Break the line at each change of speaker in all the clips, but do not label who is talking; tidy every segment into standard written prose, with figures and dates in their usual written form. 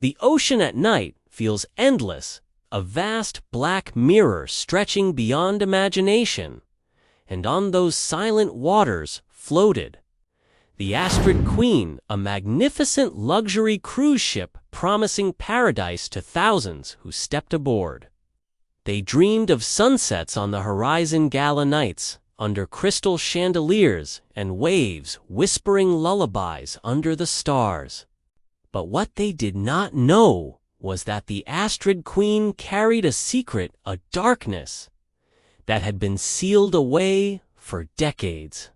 The ocean at night feels endless, a vast black mirror stretching beyond imagination. And on those silent waters floated the Astrid Queen, a magnificent luxury cruise ship promising paradise to thousands who stepped aboard. They dreamed of sunsets on the horizon gala nights, under crystal chandeliers and waves whispering lullabies under the stars. But what they did not know was that the Astrid Queen carried a secret, a darkness, that had been sealed away for decades.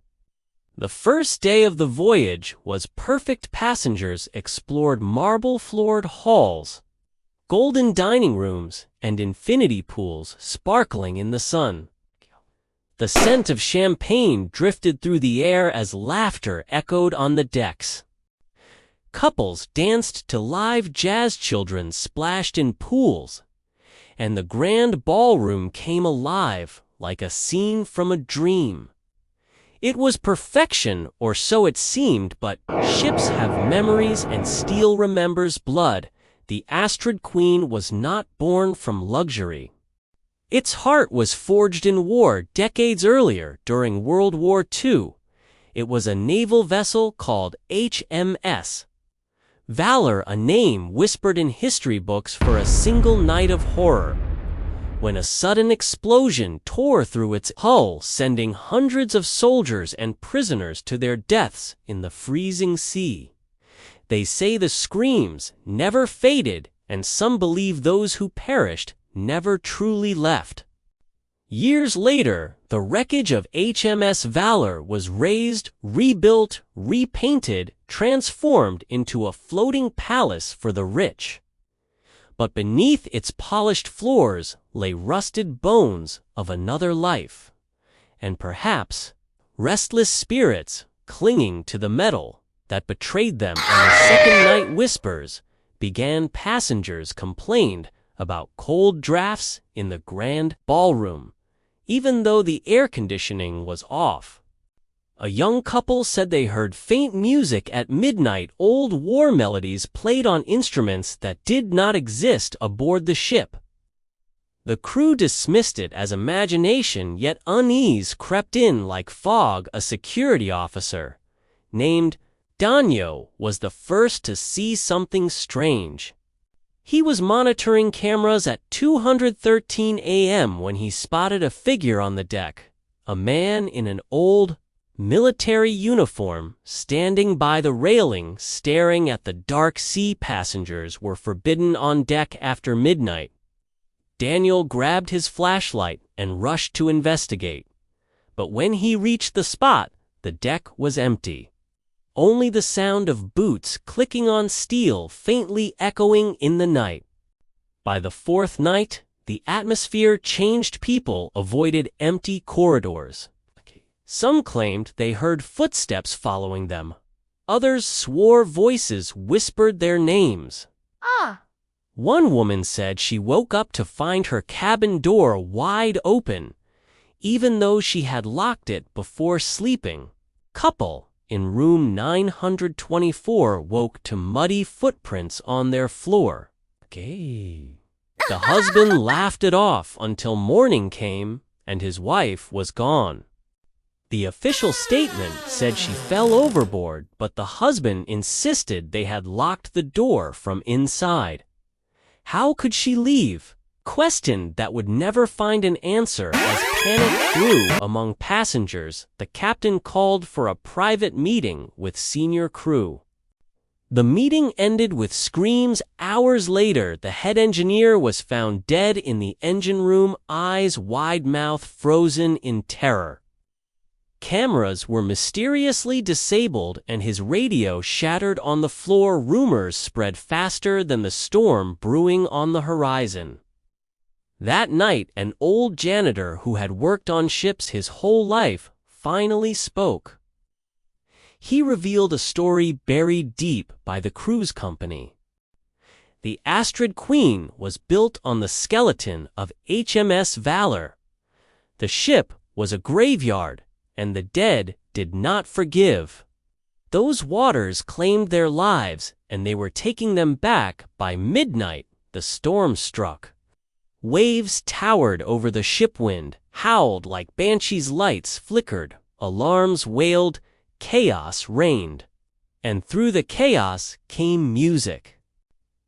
The first day of the voyage was perfect. Passengers explored marble-floored halls, golden dining rooms, and infinity pools sparkling in the sun. The scent of champagne drifted through the air as laughter echoed on the decks. Couples danced to live jazz, children splashed in pools, and the grand ballroom came alive like a scene from a dream. It was perfection, or so it seemed, but ships have memories and steel remembers blood. The Astrid Queen was not born from luxury. Its heart was forged in war decades earlier during World War II. It was a naval vessel called HMS Valor, a name whispered in history books for a single night of horror, when a sudden explosion tore through its hull, sending hundreds of soldiers and prisoners to their deaths in the freezing sea. They say the screams never faded, and some believe those who perished never truly left. Years later, the wreckage of HMS Valor was raised, rebuilt, repainted, transformed into a floating palace for the rich. But beneath its polished floors lay rusted bones of another life, and perhaps restless spirits clinging to the metal that betrayed them. On the second night, whispers began. Passengers complained about cold drafts in the grand ballroom, even though the air conditioning was off. A young couple said they heard faint music at midnight, old war melodies played on instruments that did not exist aboard the ship. The crew dismissed it as imagination, yet unease crept in like fog. A security officer named Danyo was the first to see something strange. He was monitoring cameras at 2:13 a.m. when he spotted a figure on the deck, a man in an old military uniform standing by the railing staring at the dark sea. Passengers were forbidden on deck after midnight. Daniel grabbed his flashlight and rushed to investigate. But when he reached the spot, the deck was empty. Only the sound of boots clicking on steel faintly echoing in the night. By the fourth night, the atmosphere changed. People avoided empty corridors. Some claimed they heard footsteps following them. Others swore voices whispered their names. One woman said she woke up to find her cabin door wide open, even though she had locked it before sleeping. Couple in room 924 woke to muddy footprints on their floor. The husband laughed it off until morning came and his wife was gone. The official statement said she fell overboard, but the husband insisted they had locked the door from inside. How could she leave? Question that would never find an answer. As panic grew among passengers, the captain called for a private meeting with senior crew. The meeting ended with screams. Hours later, the head engineer was found dead in the engine room, eyes wide, mouth frozen in terror. Cameras were mysteriously disabled and his radio shattered on the floor. Rumors spread faster than the storm brewing on the horizon. That night, an old janitor who had worked on ships his whole life finally spoke. He revealed a story buried deep by the cruise company. The Astrid Queen was built on the skeleton of HMS Valor. The ship was a graveyard, and the dead did not forgive. Those waters claimed their lives, and they were taking them back. By midnight, the storm struck. Waves towered over the shipwind, howled like banshees, lights flickered, alarms wailed, chaos reigned. And through the chaos came music.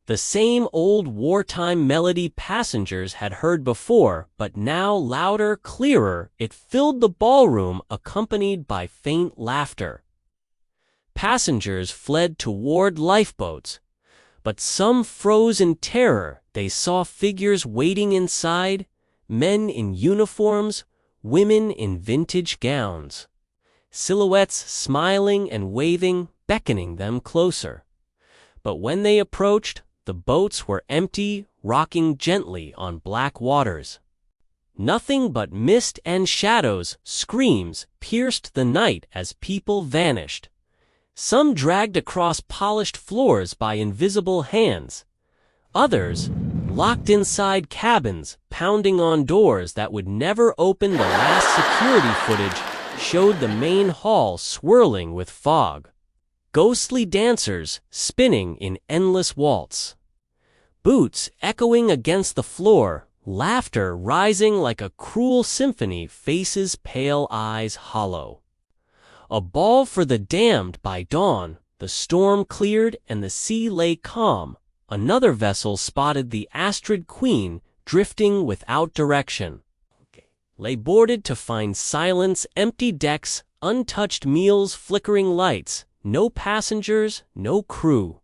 The same old wartime melody passengers had heard before, but now louder, clearer, it filled the ballroom, accompanied by faint laughter. Passengers fled toward lifeboats, but some froze in terror. They saw figures waiting inside, men in uniforms, women in vintage gowns, silhouettes smiling and waving, beckoning them closer. But when they approached, the boats were empty, rocking gently on black waters. Nothing but mist and shadows, screams pierced the night as people vanished. Some dragged across polished floors by invisible hands. Others, locked inside cabins, pounding on doors that would never open. The last security footage showed the main hall swirling with fog. Ghostly dancers spinning in endless waltz. Boots echoing against the floor, laughter rising like a cruel symphony, faces pale, eyes hollow. A ball for the damned. By dawn, the storm cleared and the sea lay calm. Another vessel spotted, the Astrid Queen, drifting without direction. Lay boarded to find silence, empty decks, untouched meals, flickering lights. No passengers, no crew.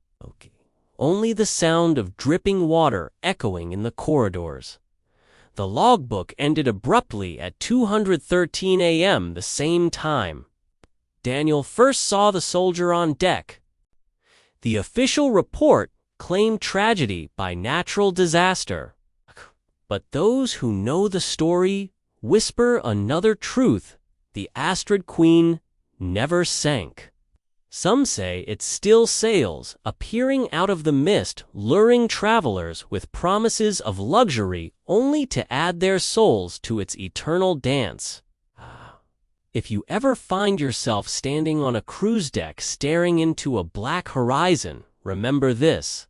Only the sound of dripping water echoing in the corridors. The logbook ended abruptly at 2:13 a.m. the same time. Daniel first saw the soldier on deck. The official report claimed tragedy by natural disaster. But those who know the story whisper another truth: the Astrid Queen never sank. Some say it still sails, appearing out of the mist, luring travelers with promises of luxury, only to add their souls to its eternal dance. If you ever find yourself standing on a cruise deck staring into a black horizon, remember this: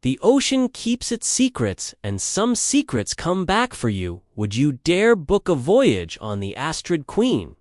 the ocean keeps its secrets, and some secrets come back for you. Would you dare book a voyage on the Astrid Queen?